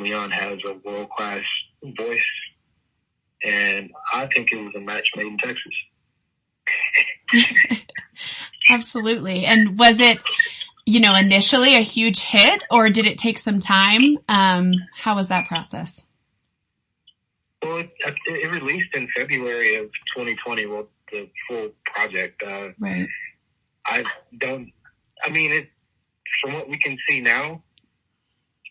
Leon has a world-class voice, and I think it was a match made in Texas. Absolutely. And was it, initially a huge hit, or did it take some time? How was that process? Well, it released in February of 2020, well, the full project. Right. From what we can see now,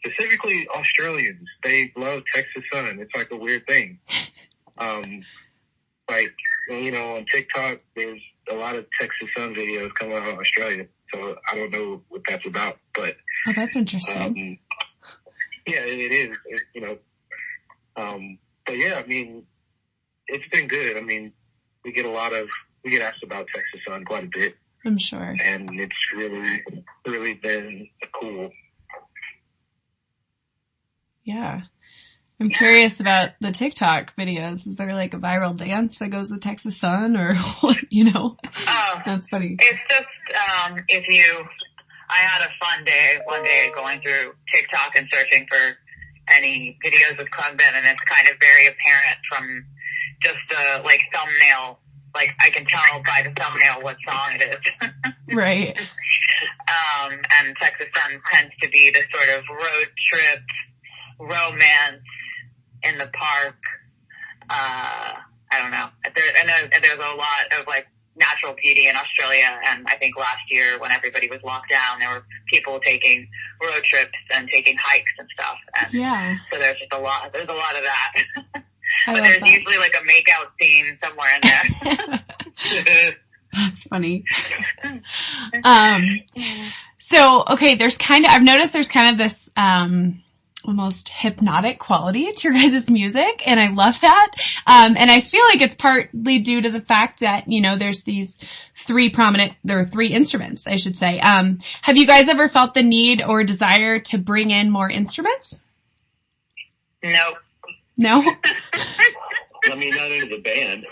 specifically Australians, they love Texas Sun. It's like a weird thing. On TikTok, there's a lot of Texas Sun videos coming out of Australia. So I don't know what that's about, but. Oh, that's interesting. Yeah, it is. But yeah, it's been good. We get asked about Texas Sun quite a bit. I'm sure. And it's really, really been cool. Yeah. I'm curious about the TikTok videos. Is there like a viral dance that goes with Texas Sun or what, That's funny. It's just, I had a fun day one day going through TikTok and searching for any videos with Khruangbin, and it's kind of very apparent from just the thumbnail. I can tell by the thumbnail what song it is. Right. And Texas Sun tends to be this sort of road trip romance in the park. I don't know. There's a lot of natural beauty in Australia, and I think last year when everybody was locked down, there were people taking road trips and taking hikes and stuff. And yeah. So there's just a lot of that. But there's usually a makeout scene somewhere in there. That's funny. So, okay, I've noticed there's kind of this, almost hypnotic quality to your guys' music, and I love that. And I feel like it's partly due to the fact that, there's there are three instruments, I should say. Have you guys ever felt the need or desire to bring in more instruments? No. No? Not into the band.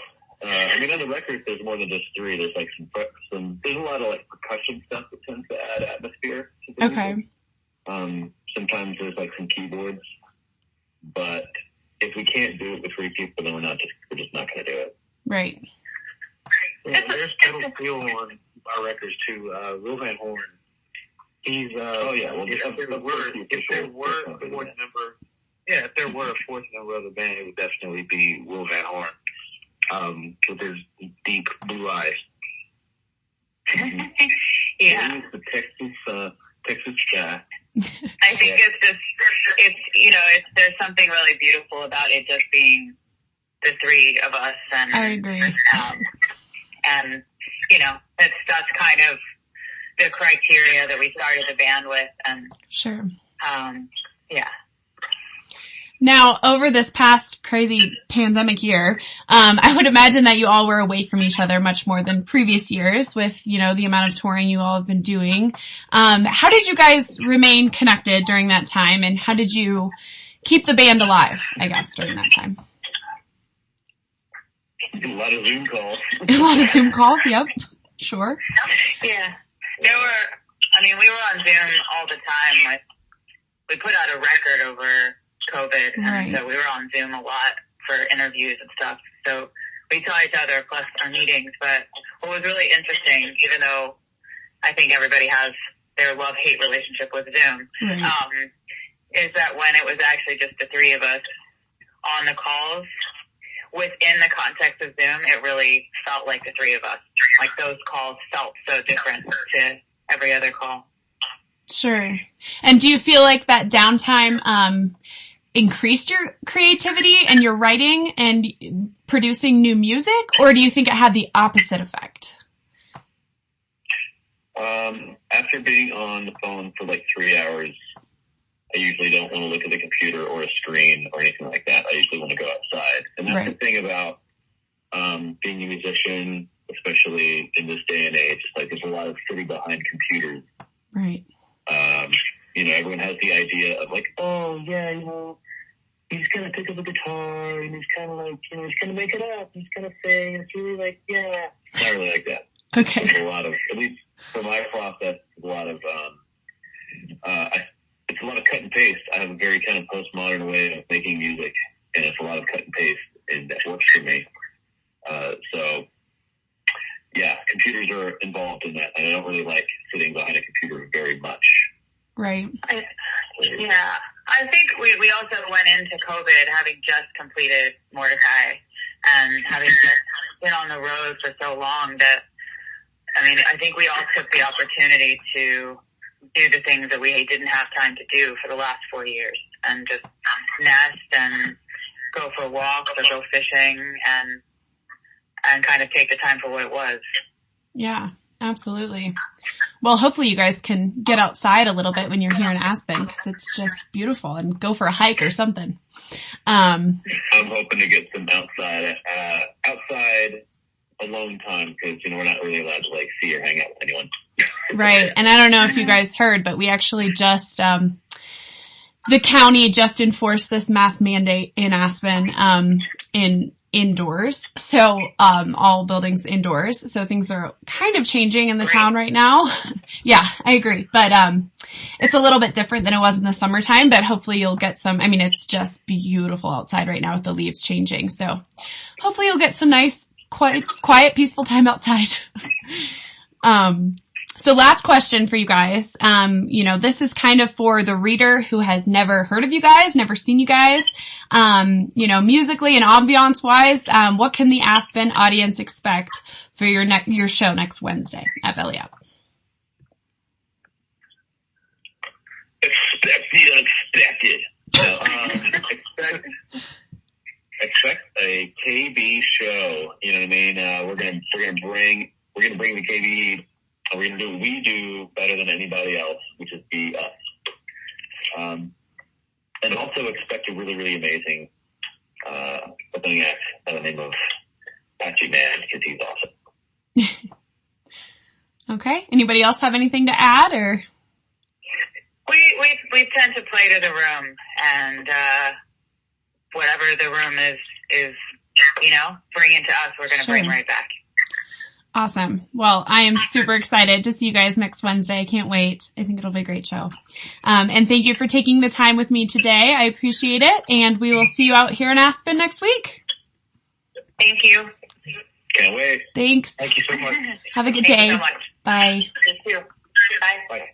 On the record, there's more than just three. There's there's a lot of percussion stuff that tends to add atmosphere to the music. Sometimes there's some keyboards, but if we can't do it with three people, then we're just not going to do it. Right. Yeah, there's pedal steel on our records too. Will Van Horn. He's if there were a fourth member of the band, it would definitely be Will Van Horn, with his deep blue eyes. Yeah. He's the Texas guy. I think there's something really beautiful about it just being the three of us, and I agree. And that's kind of the criteria that we started the band with, and sure. Yeah. Now, over this past crazy pandemic year, I would imagine that you all were away from each other much more than previous years with, the amount of touring you all have been doing. How did you guys remain connected during that time, and how did you keep the band alive, I guess, during that time? A lot of Zoom calls. A lot of Zoom calls, yep. Sure. Yeah. We were on Zoom all the time. We put out a record over COVID, and so we were on Zoom a lot for interviews and stuff. So we saw each other plus our meetings. But what was really interesting, even though I think everybody has their love-hate relationship with Zoom, is that when it was actually just the three of us on the calls, within the context of Zoom, it really felt like the three of us. Those calls felt so different to every other call. Sure. And do you feel like that downtime increased your creativity and your writing and producing new music, or do you think it had the opposite effect? After being on the phone for 3 hours, I usually don't want to look at the computer or a screen or anything like that. I usually want to go outside. And that's the thing about being a musician, especially in this day and age. There's a lot of sitting behind computers. Right. Everyone has the idea of he's going to pick up a guitar and he's kind of he's going to make it up. He's going to sing. It's really It's not really like that. Okay. There's a lot of, at least for my process, there's a lot of, it's it's a lot of cut and paste. I have a very kind of postmodern way of making music, and it's a lot of cut and paste, and that works for me. So, yeah, computers are involved in that, and I don't really like sitting behind a computer very much. Right. Yeah. I think we also went into COVID having just completed Mordecai and having just been on the road for so long that, I mean, I think we all took the opportunity to do the things that we didn't have time to do for the last 4 years, and just nest and go for walks or go fishing and kind of take the time for what it was. Yeah, absolutely. Well, hopefully you guys can get outside a little bit when you're here in Aspen, because it's just beautiful, and go for a hike or something. I'm hoping to get some outside alone time, because, you know, we're not really allowed to, like, see or hang out with anyone. Right. And I don't know if you guys heard, but we actually just, the county just enforced this mask mandate in Aspen, indoors. So, all buildings indoors. So things are kind of changing in the town right now. Yeah, I agree. But, it's a little bit different than it was in the summertime, but hopefully you'll get some, I mean, it's just beautiful outside right now with the leaves changing. So hopefully you'll get some nice, quiet, peaceful time outside. So last question for you guys. You know, this is kind of for the reader who has never heard of you guys, never seen you guys. You know, musically and ambiance wise, what can the Aspen audience expect for your show next Wednesday at Belly Up? Expect the unexpected. Expect a KB show. You know what I mean? We're gonna bring the KB. We're going to do what we do better than anybody else, which is be us. And also expect a really, really amazing opening act by the name of Patchy Man, because he's awesome. Okay. Anybody else have anything to add, or? We tend to play to the room, and whatever the room is, you know, bringing to us, we're going to bring right back. Awesome. Well, I am super excited to see you guys next Wednesday. I can't wait. I think it'll be a great show. And thank you for taking the time with me today. I appreciate it. And we will see you out here in Aspen next week. Thank you. Can't wait. Thanks. Thank you so much. Have a good Thank day. you so much. Bye. You too. Bye. Bye.